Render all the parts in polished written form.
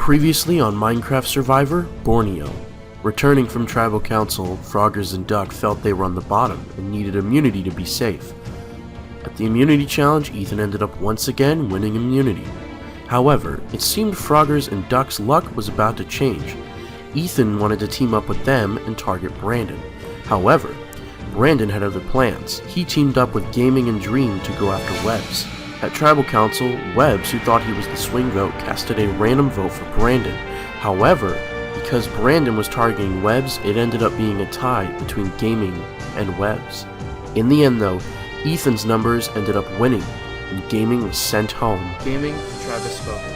Previously on Minecraft Survivor, Borneo. Returning from Tribal Council, Froggers and Duck felt they were on the bottom and needed immunity to be safe. At the immunity challenge, Ethan ended up once again winning immunity. However, it seemed Froggers and Duck's luck was about to change. Ethan wanted to team up with them and target Brandon. However, Brandon had other plans. He teamed up with Gaming and Dream to go after Webbs. At Tribal Council, Webbs, who thought he was the swing vote, casted a random vote for Brandon. However, because Brandon was targeting Webbs, it ended up being a tie between Gaming and Webbs. In the end though, Ethan's numbers ended up winning, and Gaming was sent home. Gaming, Travis spoken.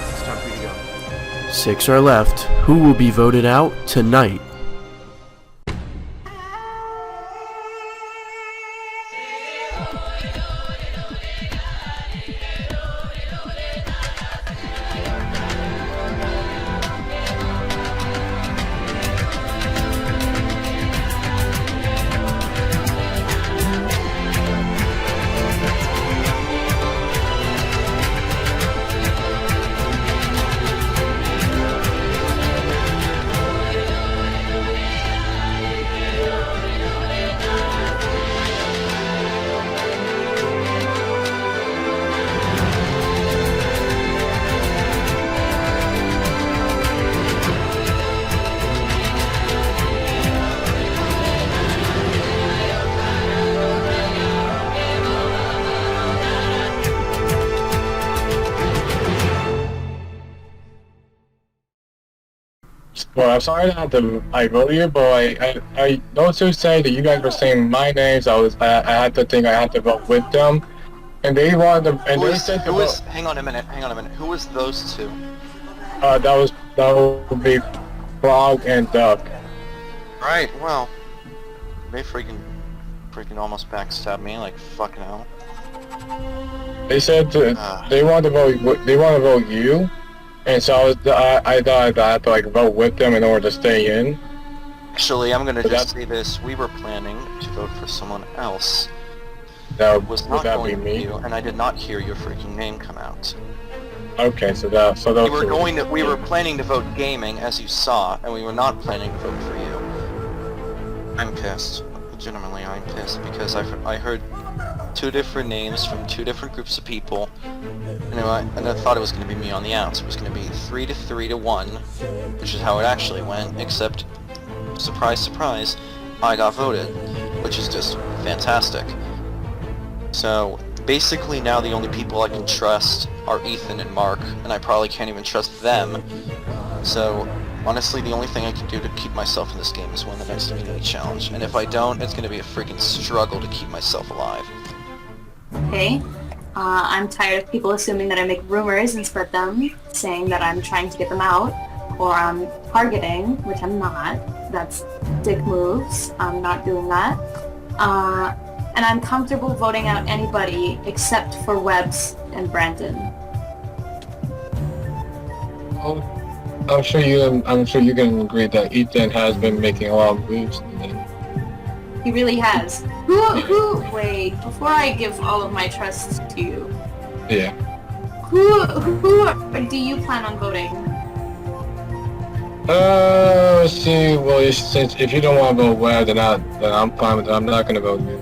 It's time for you to go. 6 are left. Who will be voted out tonight? Well, I'm sorry that I vote you, but I those who say that you guys were saying my names, I had to think I had to vote with them, and they wanted to, and they said to vote. Hang on a minute. Who was those two? That would be Frog and Duck. Right. Well, they freaking almost backstabbed me. Like fucking hell. They said they want to vote you. And so I thought I had to like vote with them in order to stay in. Actually, I'm gonna just say this: we were planning to vote for someone else. That was not that going be me? to you, and I did not hear your freaking name come out. Okay, we were planning to vote Gaming, as you saw, and we were not planning to vote for you. I'm pissed. Legitimately, I'm pissed because I heard two different names from two different groups of people, and I thought it was going to be me on the outs. It was going to be 3 to 1, which is how it actually went, except, surprise, surprise, I got voted, which is just fantastic. So, basically now the only people I can trust are Ethan and Mark, and I probably can't even trust them. So, honestly, the only thing I can do to keep myself in this game is win the next immunity challenge, and if I don't, it's going to be a freaking struggle to keep myself alive. Okay, I'm tired of people assuming that I make rumors and spread them, saying that I'm trying to get them out, or I'm targeting, which I'm not. That's dick moves. I'm not doing that. And I'm comfortable voting out anybody except for Webbs and Brandon. I'm sure you can agree that Ethan has been making a lot of moves. He really has. Wait, before I give all of my trust to you. Yeah. Who do you plan on voting? Let's see, well, if you don't want to vote Webb, then I'm fine with that. I'm not going to vote you.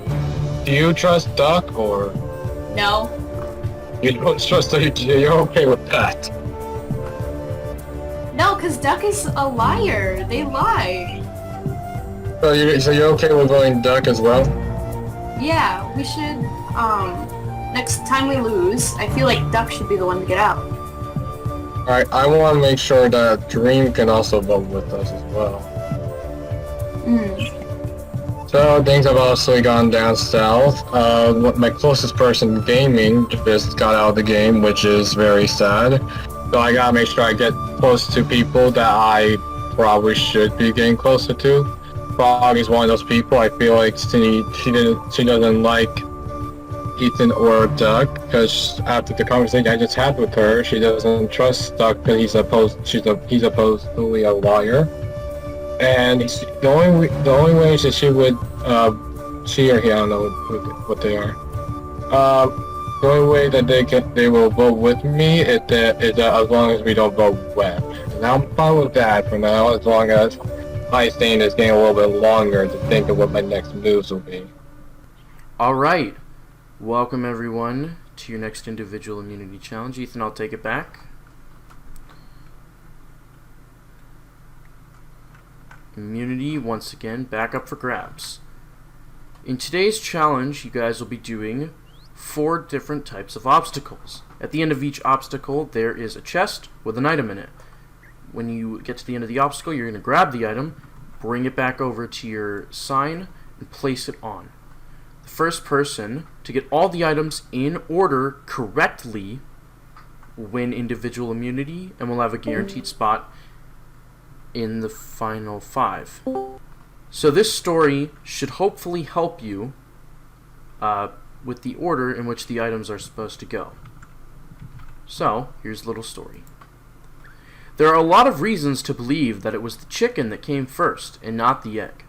Do you trust Duck, or? No. You don't trust Duck, you're okay with that? No, because Duck is a liar. They lie. So you're okay with voting Duck as well? Yeah, we should, next time we lose, I feel like Duck should be the one to get out. Alright, I want to make sure that Dream can also vote with us as well. So things have also gone down south. My closest person, Gaming, just got out of the game, which is very sad. So I gotta make sure I get close to people that I probably should be getting closer to. Frog is one of those people. I feel like she doesn't like Ethan or Duck, because after the conversation I just had with her, she doesn't trust Duck because he's supposedly a liar. And the only way that she would she or he, I don't know what they are. The only way that they will vote with me is that as long as we don't vote web. And I'm fine with that for now, as long as I stay in this game a little bit longer to think of what my next moves will be. Alright, welcome everyone to your next individual immunity challenge. Ethan, I'll take it back. Immunity, once again, back up for grabs. In today's challenge, you guys will be doing 4 different types of obstacles. At the end of each obstacle, there is a chest with an item in it. When you get to the end of the obstacle, you're going to grab the item, bring it back over to your sign, and place it on. The first person to get all the items in order correctly will win individual immunity and will have a guaranteed spot in the final 5. So this story should hopefully help you with the order in which the items are supposed to go. So, here's a little story. There are a lot of reasons to believe that it was the chicken that came first and not the egg,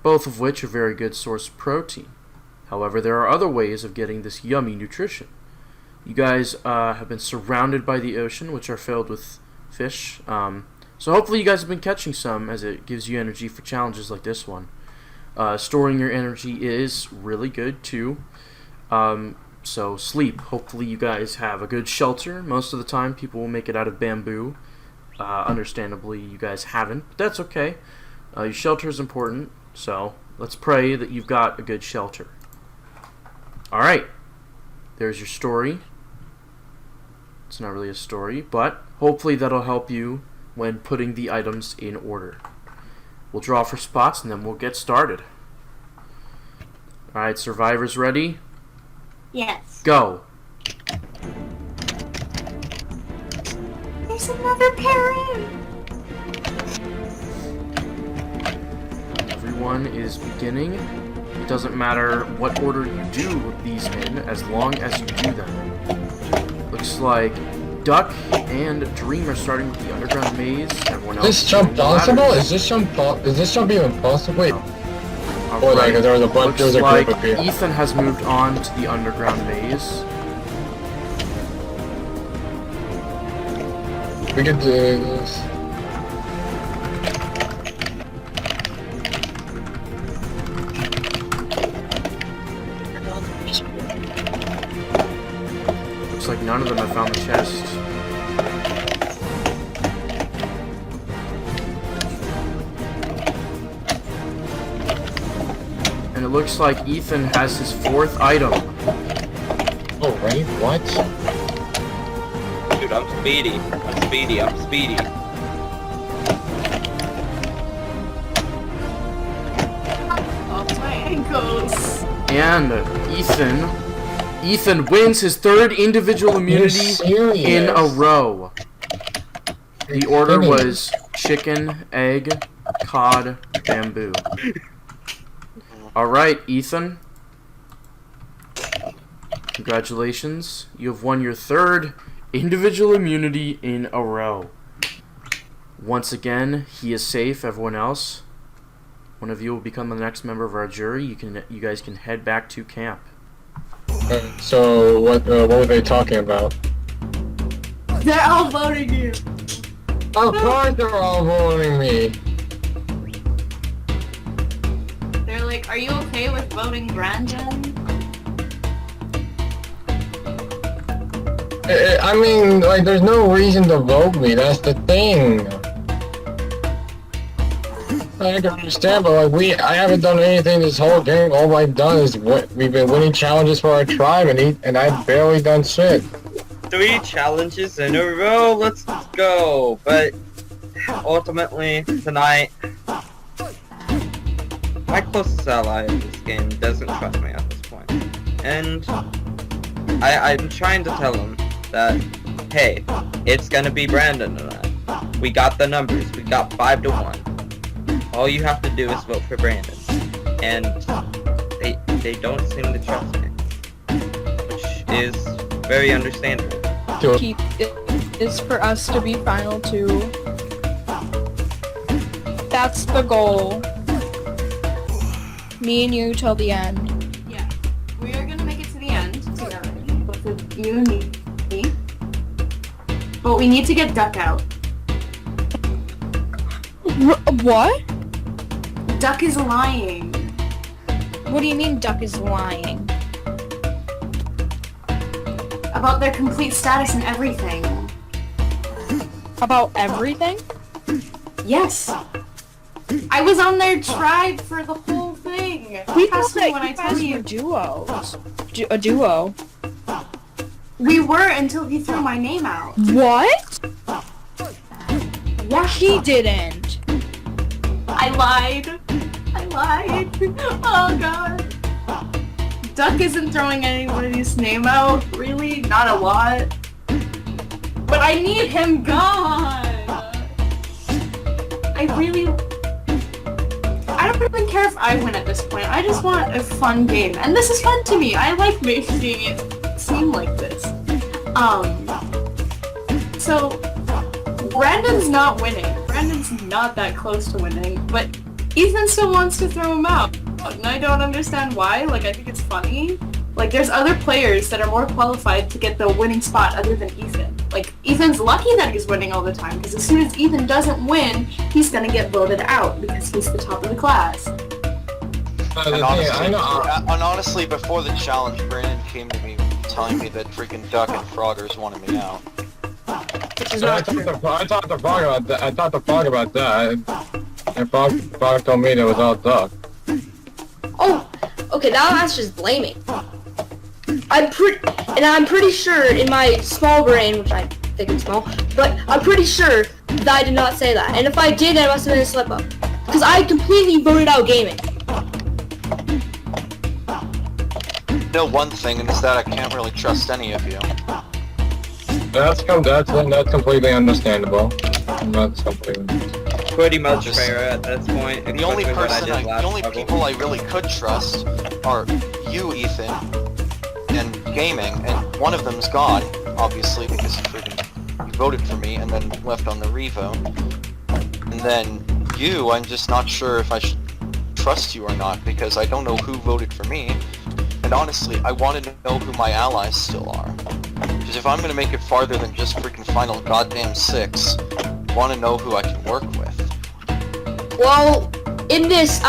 both of which are very good source of protein. However, there are other ways of getting this yummy nutrition. You guys have been surrounded by the ocean, which are filled with fish. So hopefully you guys have been catching some, as it gives you energy for challenges like this one. Storing your energy is really good too. So sleep. Hopefully you guys have a good shelter. Most of the time people will make it out of bamboo. Understandably you guys haven't, but that's okay. Your shelter is important, so let's pray that you've got a good shelter. Alright, there's your story. It's not really a story, but hopefully that'll help you when putting the items in order. We'll draw for spots and then we'll get started. Alright, survivors ready? Yes. Go! There's another parrot! Everyone is beginning. It doesn't matter what order you do these in, as long as you do them. Looks like Duck and Dream are starting with the underground maze. Everyone else. Is this jump possible? Is this jump even possible? Wait. All right. There was a bunch. There was a like group of people. Ethan has moved on to the underground maze. We can do this. Looks like none of them have found the chest. And it looks like Ethan has his 4th item. Oh, right? What? Dude, I'm speedy. I'm speedy. Oh, my ankles. And Ethan wins his 3rd individual immunity in a row. The order was chicken, egg, cod, bamboo. Alright, Ethan. Congratulations. You have won your 3rd individual immunity in a row. Once again, he is safe. Everyone else, one of you will become the next member of our jury. You guys can head back to camp. So what were they talking about? They're all voting you. Of course they're all voting me. They're like, are you okay with voting Brandon? I mean, like, there's no reason to vote me, that's the thing. I can understand, but like, I haven't done anything this whole game. All I've done is we've been winning challenges for our tribe, and I've barely done shit. 3 challenges in a row, let's go. But ultimately, tonight, my closest ally in this game doesn't trust me at this point. And I'm trying to tell him that, hey, it's gonna be Brandon tonight. We got the numbers, we got 5 to 1. All you have to do is vote for Brandon. And they don't seem to trust me. Which is very understandable. Keep it is for us to be final 2. That's the goal. Me and you till the end. Yeah. We are gonna make it to the end together. Both of you need me. But we need to get Duck out. What? Duck is lying. What do you mean Duck is lying? About their complete status and everything. About everything? Yes. I was on their tribe for the whole thing. We Trust thought me that when I you tell guys you. were duos. A duo. We were until he threw my name out. What? Yeah, He didn't. I lied. I lied. Oh god. Duck isn't throwing anybody's name out, really, not a lot. But I need him gone. I don't really care if I win at this point. I just want a fun game. And this is fun to me. I like making it seem like this. So Brandon's not winning. Brandon's not that close to winning, but Ethan still wants to throw him out. And I don't understand why. Like, I think it's funny. Like, there's other players that are more qualified to get the winning spot other than Ethan. Like, Ethan's lucky that he's winning all the time, because as soon as Ethan doesn't win, he's gonna get voted out, because he's the top of the class. And honestly, before the challenge, Brandon came to me telling me that freaking Duck and Froggers wanted me out. I talked to Frog about that. I talked to Frog about that. And Frog told me that it was all Duck. Oh, okay, now that's just blaming. I'm pretty sure in my small brain, which I think is small, but I'm pretty sure that I did not say that. And if I did, that must have been a slip up. Because I completely voted out gaming. You know one thing, and it's that I can't really trust any of you. That's completely understandable. That's completely. Pretty much fair at this point. The only especially what I did last the only struggle. people I really could trust are you, Ethan, and gaming, and one of them's gone, obviously, because he voted for me and then left on the revote. And then you, I'm just not sure if I should trust you or not, because I don't know who voted for me. And honestly, I wanted to know who my allies still are. Because if I'm gonna make it farther than just freaking final goddamn 6, I want to know who I can work with. Well, in this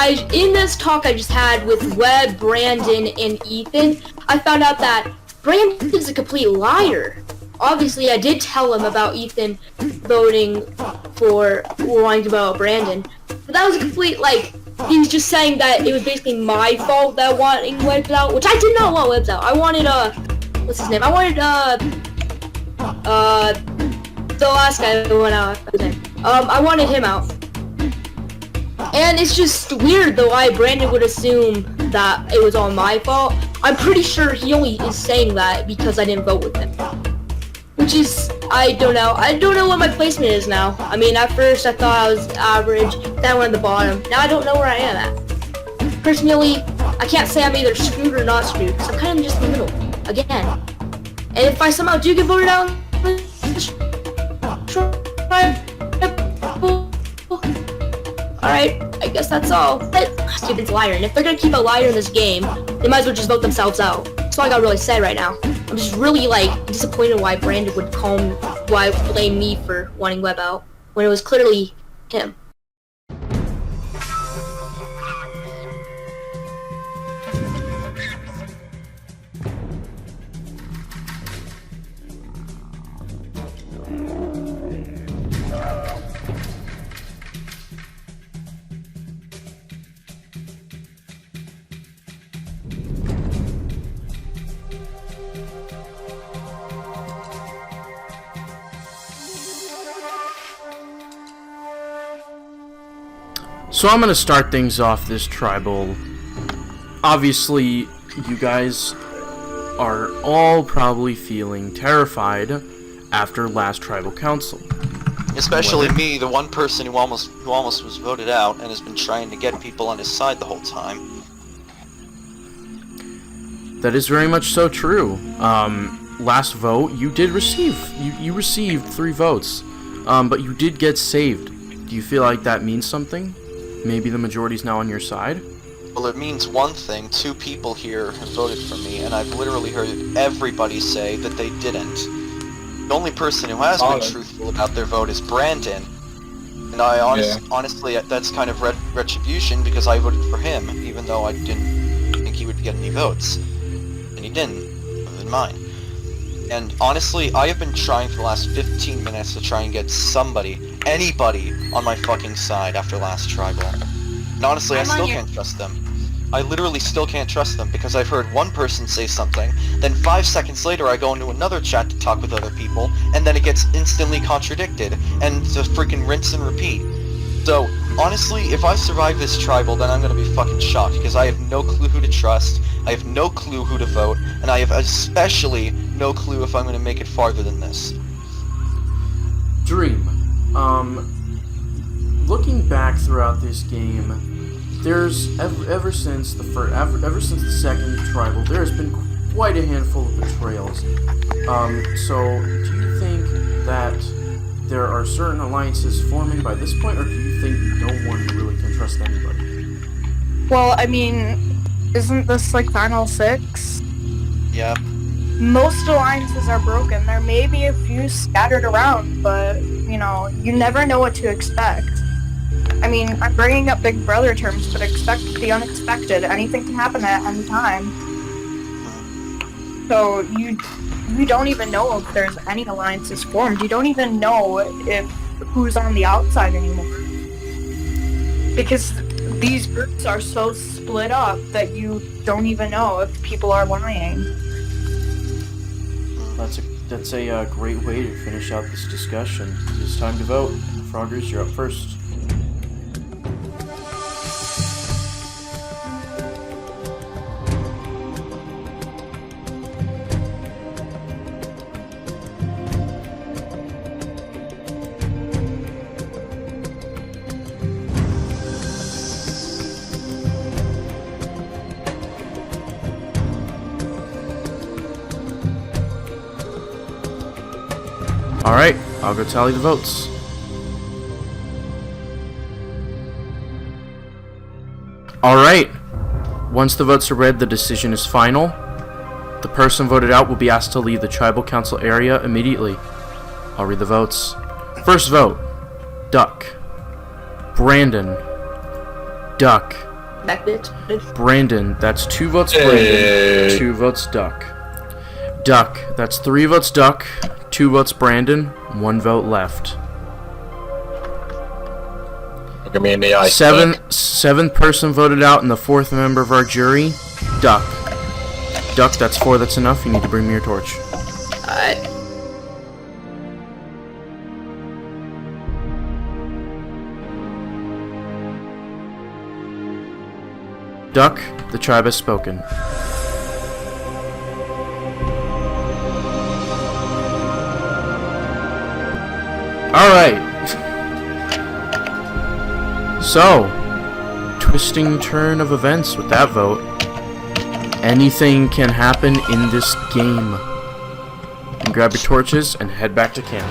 talk I just had with Webb, Brandon, and Ethan, I found out that Brandon's a complete liar. Obviously, I did tell him about Ethan voting for wanting to vote out Brandon, but that was a complete, like, he was just saying that it was basically my fault that wanting Webbs out, which I did not want Webbs out. I wanted, what's his name? I wanted, the last guy who went out, what's his name? I wanted him out. And it's just weird though why Brandon would assume that it was all my fault. I'm pretty sure he only is saying that because I didn't vote with him. Which is, I don't know. I don't know what my placement is now. I mean, at first I thought I was average, then I went at the bottom. Now I don't know where I am at. Personally, I can't say I'm either screwed or not screwed, because I'm kind of just in the middle. Again. And if I somehow do get voted out, alright, I guess that's all. Stupid's liar, and if they're gonna keep a liar in this game, they might as well just vote themselves out. That's all I gotta really say right now. I'm just really, like, disappointed why Brandon would blame me for wanting Webb out, when it was clearly him. So I'm gonna start things off this tribal. Obviously, you guys are all probably feeling terrified after last tribal council. Especially me, the one person who almost was voted out and has been trying to get people on his side the whole time. That is very much so true. Last vote, you did receive, you received 3 votes, but you did get saved. Do you feel like that means something? Maybe the majority's now on your side? Well, it means one thing. 2 people here have voted for me, and I've literally heard everybody say that they didn't. The only person who has been truthful about their vote is Brandon. And I honestly, that's kind of retribution because I voted for him, even though I didn't think he would get any votes. And he didn't, other than mine. And honestly, I have been trying for the last 15 minutes to try and get somebody, anybody, on my fucking side after last tribal. And honestly, I still can't trust them. I literally still can't trust them because I've heard one person say something, then 5 seconds later I go into another chat to talk with other people, and then it gets instantly contradicted, and to freaking rinse and repeat. So, honestly, if I survive this tribal, then I'm gonna be fucking shocked, because I have no clue who to trust, I have no clue who to vote, and I have especially no clue if I'm gonna make it farther than this. Dream, looking back throughout this game, there's ever since the second tribal, there has been quite a handful of betrayals. So do you think that there are certain alliances forming by this point, or do you think no one really can trust anybody? Well, I mean, isn't this like Final 6? Yeah. Most alliances are broken. There may be a few scattered around, but, you know, you never know what to expect. I mean, I'm bringing up Big Brother terms, but expect the unexpected. Anything can happen at any time. So you don't even know if there's any alliances formed. You don't even know if who's on the outside anymore. Because these groups are so split up that you don't even know if people are lying. That's a great way to finish out this discussion. It's time to vote. Froggers, you're up first. Alright, I'll go tally the votes. Alright, once the votes are read, the decision is final. The person voted out will be asked to leave the tribal council area immediately. I'll read the votes. First vote, Duck. Brandon. Duck. That bitch. Brandon, that's 2 votes Brandon, 2 votes Duck. Duck, that's 3 votes Duck, 2 votes Brandon, 1 vote left. Look at me in the eye. Seventh person voted out, and the 4th member of our jury, Duck. Duck, that's 4, that's enough. You need to bring me your torch. Alright. Duck, the tribe has spoken. Alright. So, twisting turn of events with that vote. Anything can happen in this game. And grab your torches and head back to camp.